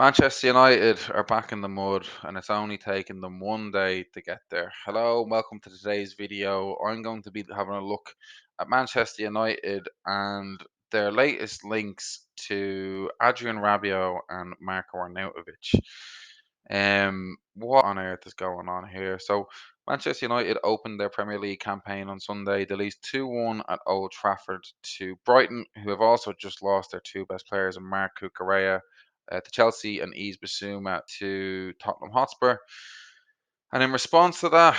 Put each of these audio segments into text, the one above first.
Manchester United are back in the mud, and it's only taken them one day to get there. Hello, welcome to today's video. I'm going to be having a look at Manchester United and their latest links to Adrien Rabiot and Marko Arnautovic. What on earth is going on here? So, Manchester United opened their Premier League campaign on Sunday. They lost 2-1 at Old Trafford to Brighton, who have also just lost their two best players, in Marko to Chelsea and Yves Bissouma to Tottenham Hotspur. And in response to that,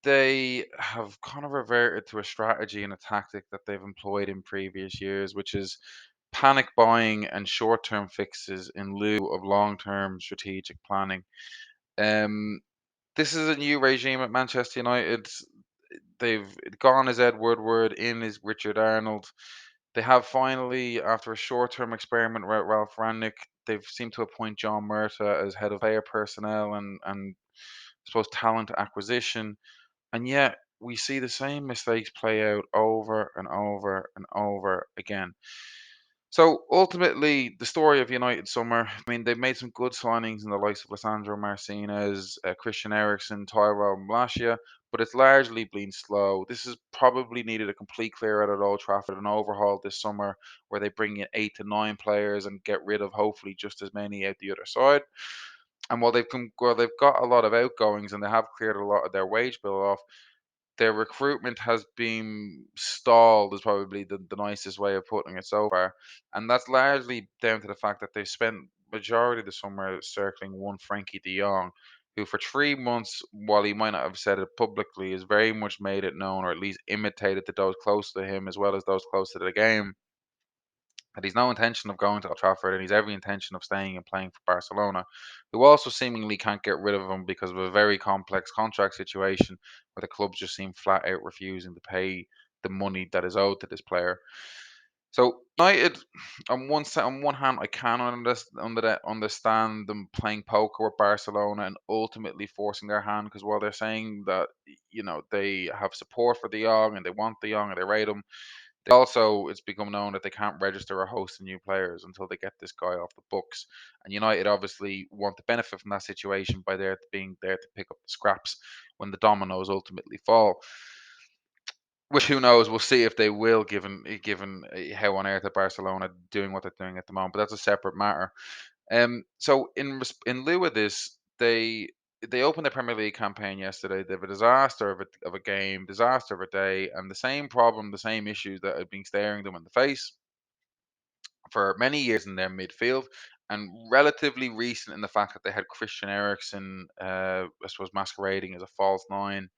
they have kind of reverted to a strategy and a tactic that they've employed in previous years, which is panic buying and short term fixes in lieu of long term strategic planning. Um, this is a new regime at Manchester United. They've gone as Ed Woodward, in as Richard Arnold. They have finally, after a short-term experiment with Ralph Rangnick, they've seemed to appoint John Murta as head of player personnel and I suppose talent acquisition. And yet we see the same mistakes play out over and over and over again. So ultimately, the story of United summer. I mean, they've made some good signings in the likes of Lissandro Martinez, Christian Eriksen, Tyrell Malacia, but it's largely been slow. This has probably needed a complete clear out at Old Trafford, an overhaul this summer, where they bring in 8 to 9 players and get rid of hopefully just as many out the other side. And while they've got a lot of outgoings and they have cleared a lot of their wage bill off, their recruitment has been stalled is probably the nicest way of putting it so far. And that's largely down to the fact that they've spent majority of the summer circling one Frankie de Jong, who for 3 months, while he might not have said it publicly, has very much made it known, or at least imitated to those close to him as well as those close to the game, that he's no intention of going to Old Trafford and he's every intention of staying and playing for Barcelona, who also seemingly can't get rid of him because of a very complex contract situation where the clubs just seem flat out refusing to pay the money that is owed to this player. So United, on one hand, I can understand them playing poker with Barcelona and ultimately forcing their hand, because while they're saying that they have support for De Jong and they want De Jong and they rate him, also, it's become known that they can't register or host new players until they get this guy off the books. And United obviously want to benefit from that situation by being there to pick up the scraps when the dominoes ultimately fall. Which, who knows? We'll see if they will, given how on earth are Barcelona doing what they're doing at the moment. But that's a separate matter. So in lieu of this, they opened the Premier League campaign yesterday. They have a disaster of a game, disaster of a day, and the same problem, the same issues that had been staring them in the face for many years in their midfield, and relatively recent in the fact that they had Christian Eriksen, I suppose, masquerading as a false nine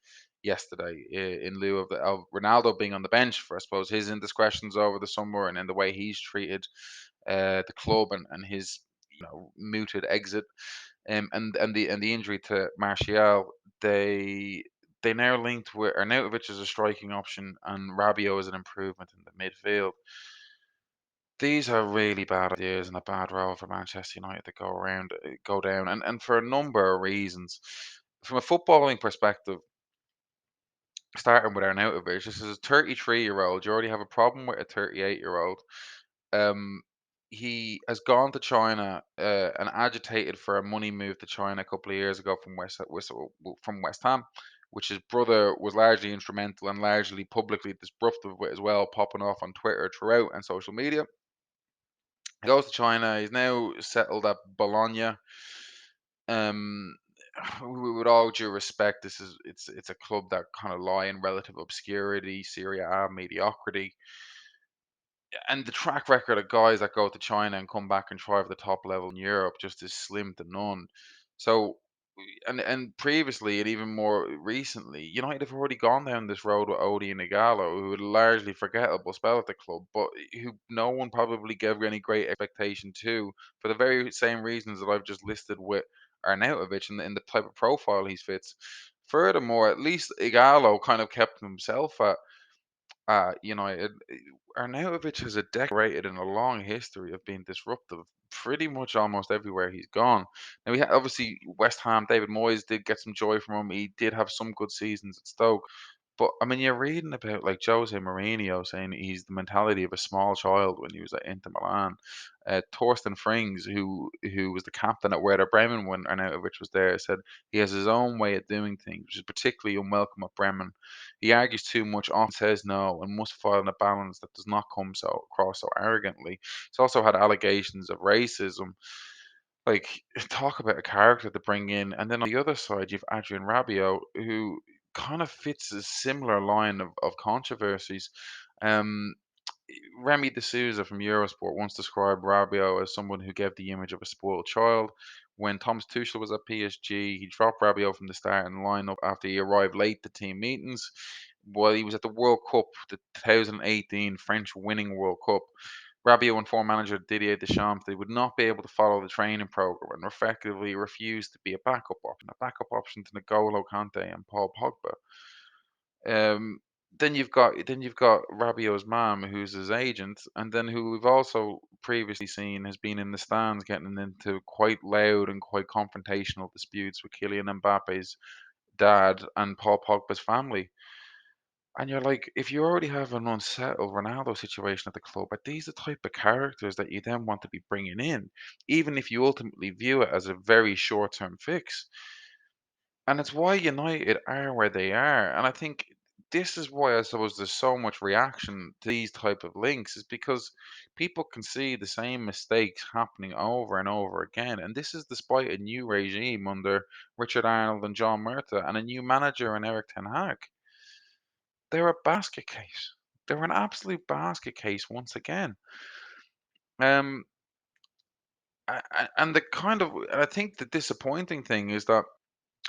yesterday, in lieu of Ronaldo being on the bench for, I suppose, his indiscretions over the summer and in the way he's treated the club and his mooted exit, and the injury to Martial. They now linked with Arnautovic as a striking option and Rabiot as an improvement in the midfield. These are really bad ideas and a bad role for Manchester United to go down, and for a number of reasons. From a footballing perspective, starting with Arnautovic, this is a 33-year-old. You already have a problem with a 38-year-old. Um, he has gone to China and agitated for a money move to China a couple of years ago from West Ham, which his brother was largely instrumental and largely publicly disruptive with as well, popping off on Twitter throughout and social media. He goes to China. He's now settled at Bologna. Um, with all due respect, it's a club that kind of lie in relative obscurity, Serie A mediocrity, and the track record of guys that go to China and come back and try for the top level in Europe just is slim to none. So, and previously and even more recently, United have already gone down this road with Odi and Igalo, who had a largely forgettable spell at the club, but who no one probably gave any great expectation to, for the very same reasons that I've just listed with Arnautovic and in the type of profile he fits. Furthermore, at least Igalo kind of kept himself at United. Arnautovic has a decorated in a long history of being disruptive pretty much almost everywhere he's gone. Now, obviously West Ham, David Moyes did get some joy from him. He did have some good seasons at Stoke, But I mean, you're reading about like Jose Mourinho saying he's the mentality of a small child when he was at Inter Milan. Torsten Frings, who was the captain at Werder Bremen when Arnautovic was there, said he has his own way of doing things, which is particularly unwelcome at Bremen. He argues too much, often says no, and must find a balance that does not come so across so arrogantly. He's also had allegations of racism. Like, talk about a character to bring in, and then on the other side, you've Adrien Rabiot, who kind of fits a similar line of controversies. Um, Remy D'Souza from Eurosport once described Rabiot as someone who gave the image of a spoiled child. When Thomas Tuchel was at PSG, he dropped Rabiot from the starting lineup after he arrived late to team meetings. While he was at the World Cup, the 2018 French winning World Cup, Rabiot informed manager Didier Deschamps they would not be able to follow the training program and effectively refused to be a backup option to N'Golo Kante and Paul Pogba. Um, then you've got Rabiot's mom, who's his agent, and then who we've also previously seen has been in the stands getting into quite loud and quite confrontational disputes with Kylian Mbappe's dad and Paul Pogba's family. And you're like, if you already have an unsettled Ronaldo situation at the club, are these the type of characters that you then want to be bringing in, even if you ultimately view it as a very short-term fix? And it's why United are where they are. And I think this is why I suppose there's so much reaction to these type of links, is because people can see the same mistakes happening over and over again. And this is despite a new regime under Richard Arnold and John Murta and a new manager in Eric Ten Hag. They're a basket case. They're an absolute basket case once again. Um, and the kind of, and I think the disappointing thing is that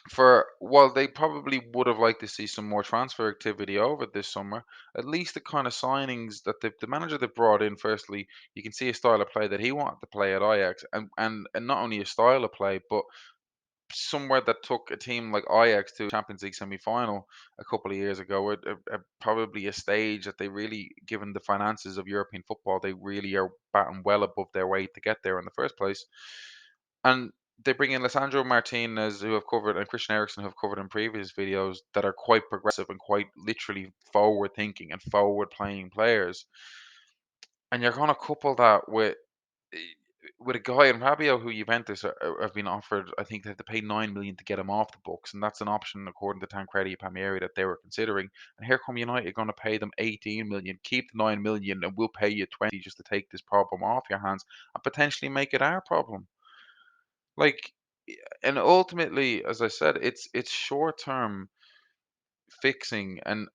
for while they probably would have liked to see some more transfer activity over this summer, at least the kind of signings that the manager they brought in, firstly, you can see a style of play that he wanted to play at Ajax, and not only a style of play, but somewhere that took a team like Ajax to a Champions League semi-final a couple of years ago, probably a stage that they really, given the finances of European football, they really are batting well above their weight to get there in the first place. And they bring in Lissandro Martinez, who have covered, and Christian Eriksen, who have covered in previous videos, that are quite progressive and quite literally forward thinking and forward playing players. And you're going to couple that eh, with a guy in Rabiot who Juventus have been offered. I think they have to pay 9 million to get him off the books, and that's an option according to Tancredi Palmieri that they were considering. And here come United going to pay them 18 million, keep the 9 million, and we'll pay you 20 just to take this problem off your hands and potentially make it our problem. Like, and ultimately, as I said, it's short term fixing and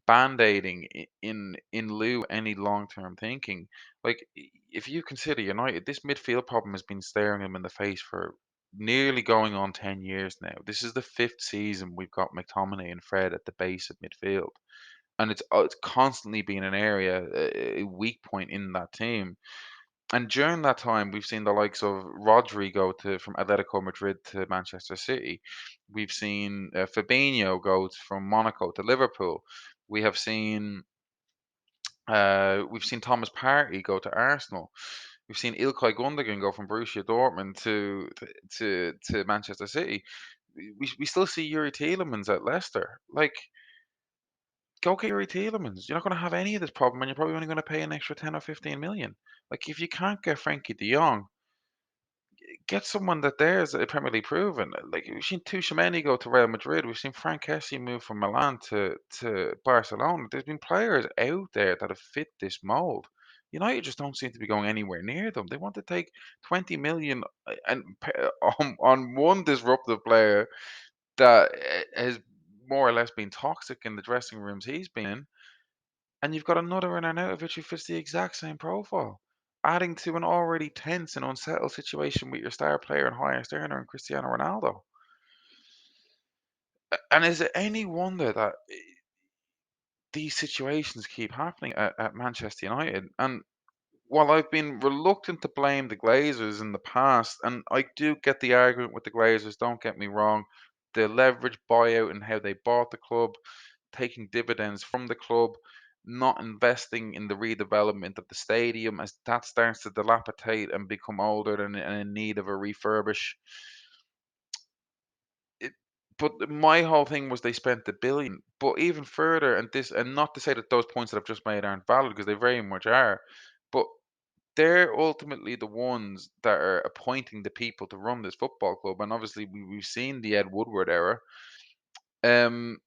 band-aiding in lieu of any long-term thinking. Like, if you consider United, this midfield problem has been staring them in the face for nearly going on 10 years now. This is the fifth season we've got McTominay and Fred at the base of midfield. And it's constantly been an area, a weak point in that team. And during that time, we've seen the likes of Rodri go to from Atletico Madrid to Manchester City. We've seen Fabinho go from Monaco to Liverpool. We have seen we've seen Thomas Partey go to Arsenal. We've seen Ilkay Gundogan go from Borussia Dortmund to Manchester City. We still see Yuri Tielemans at Leicester. Like, go get Yuri Tielemans. You're not going to have any of this problem, and you're probably only going to pay an extra 10 or 15 million. Like, if you can't get Frankie De Jong, get someone that there is Premier League proven. Like, we've seen Tchouaméni go to Real Madrid. We've seen Frank Kessie move from Milan to Barcelona. There's been players out there that have fit this mold. United just don't seem to be going anywhere near them. They want to take 20 million on one disruptive player that has more or less been toxic in the dressing rooms he's been in, and you've got another in Arnautovic who fits the exact same profile, adding to an already tense and unsettled situation with your star player and highest earner in Cristiano Ronaldo. And is it any wonder that these situations keep happening at Manchester United? And while I've been reluctant to blame the Glazers in the past, and I do get the argument with the Glazers, don't get me wrong, the leverage buyout and how they bought the club, taking dividends from the club, not investing in the redevelopment of the stadium as that starts to dilapidate and become older and in need of a refurbish. It, but my whole thing was they spent the billion. But even further, and not to say that those points that I've just made aren't valid because they very much are, but they're ultimately the ones that are appointing the people to run this football club. And obviously, we've seen the Ed Woodward era. Um,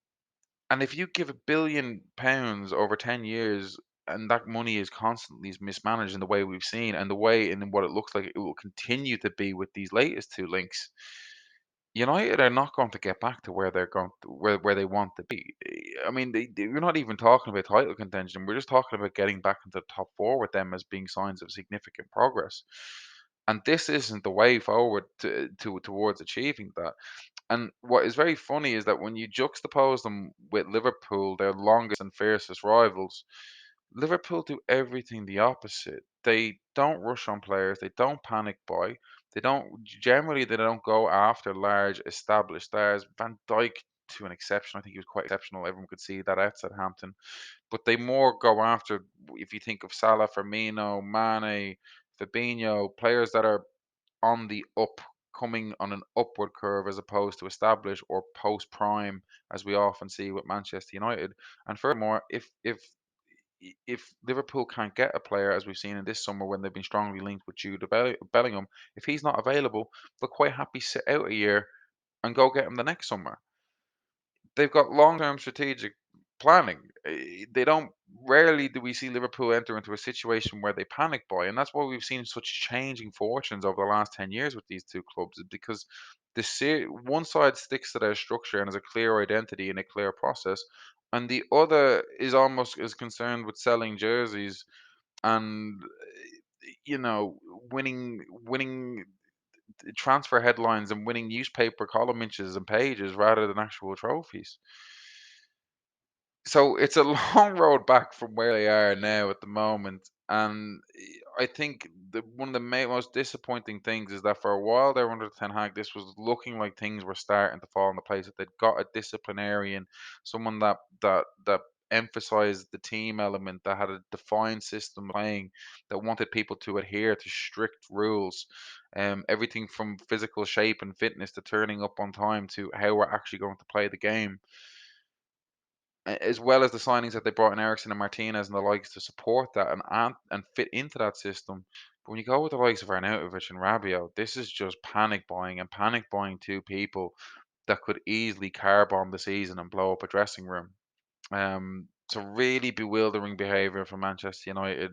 and if you give £1 billion over 10 years, and that money is constantly mismanaged in the way we've seen, and the way and what it looks like it will continue to be with these latest two links, United are not going to get back to where they're going to, where they want to be. I mean, we're not even talking about title contention. We're just talking about getting back into the top four with them as being signs of significant progress. And this isn't the way forward towards achieving that. And what is very funny is that when you juxtapose them with Liverpool, their longest and fiercest rivals, Liverpool do everything the opposite. They don't rush on players, they don't panic buy, they don't go after large established stars. Van Dijk to an exception, I think he was quite exceptional. Everyone could see that at Southampton. But they more go after, if you think of Salah, Firmino, Mane, Fabinho, players that are on the up, coming on an upward curve as opposed to established or post prime, as we often see with Manchester United. And furthermore, if Liverpool can't get a player, as we've seen in this summer when they've been strongly linked with Jude Bellingham, if he's not available, they'll quite happy sit out a year and go get him the next summer. They've got long-term strategic planning. They don't Rarely do we see Liverpool enter into a situation where they panic buy, and that's why we've seen such changing fortunes over the last 10 years with these two clubs, is because one side sticks to their structure and has a clear identity and a clear process, and the other is almost as concerned with selling jerseys and winning transfer headlines and winning newspaper column inches and pages rather than actual trophies. So it's a long road back from where they are now at the moment, and I think one of the most disappointing things is that for a while there under Ten Hag, this was looking like things were starting to fall into place. That they'd got a disciplinarian, someone that emphasized the team element, that had a defined system of playing, that wanted people to adhere to strict rules, everything from physical shape and fitness to turning up on time to how we're actually going to play the game, as well as the signings that they brought in Ericsson and Martinez and the likes to support that and fit into that system. But when you go with the likes of Arnautovic and Rabiot, this is just panic buying two people that could easily car bomb the season and blow up a dressing room. So really bewildering behaviour from Manchester United,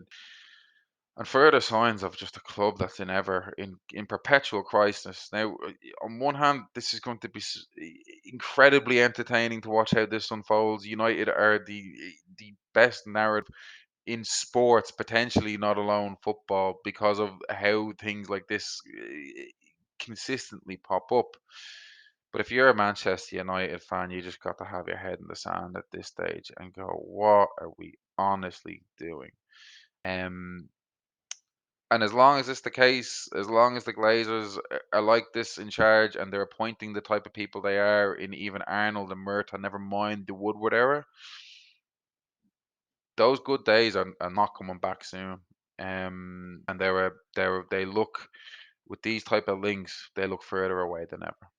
and further signs of just a club that's in perpetual crisis. Now, on one hand, this is going to be incredibly entertaining to watch how this unfolds. United are the best narrative in sports, potentially not alone football, because of how things like this consistently pop up. But if you're a Manchester United fan, you just got to have your head in the sand at this stage and go, "What are we honestly doing?" Um, and as long as it's the case, as long as the Glazers are like this in charge and they're appointing the type of people they are in, even Arnold and Murtaugh, never mind the Woodward era, those good days are not coming back soon. And they look, with these type of links, they look further away than ever.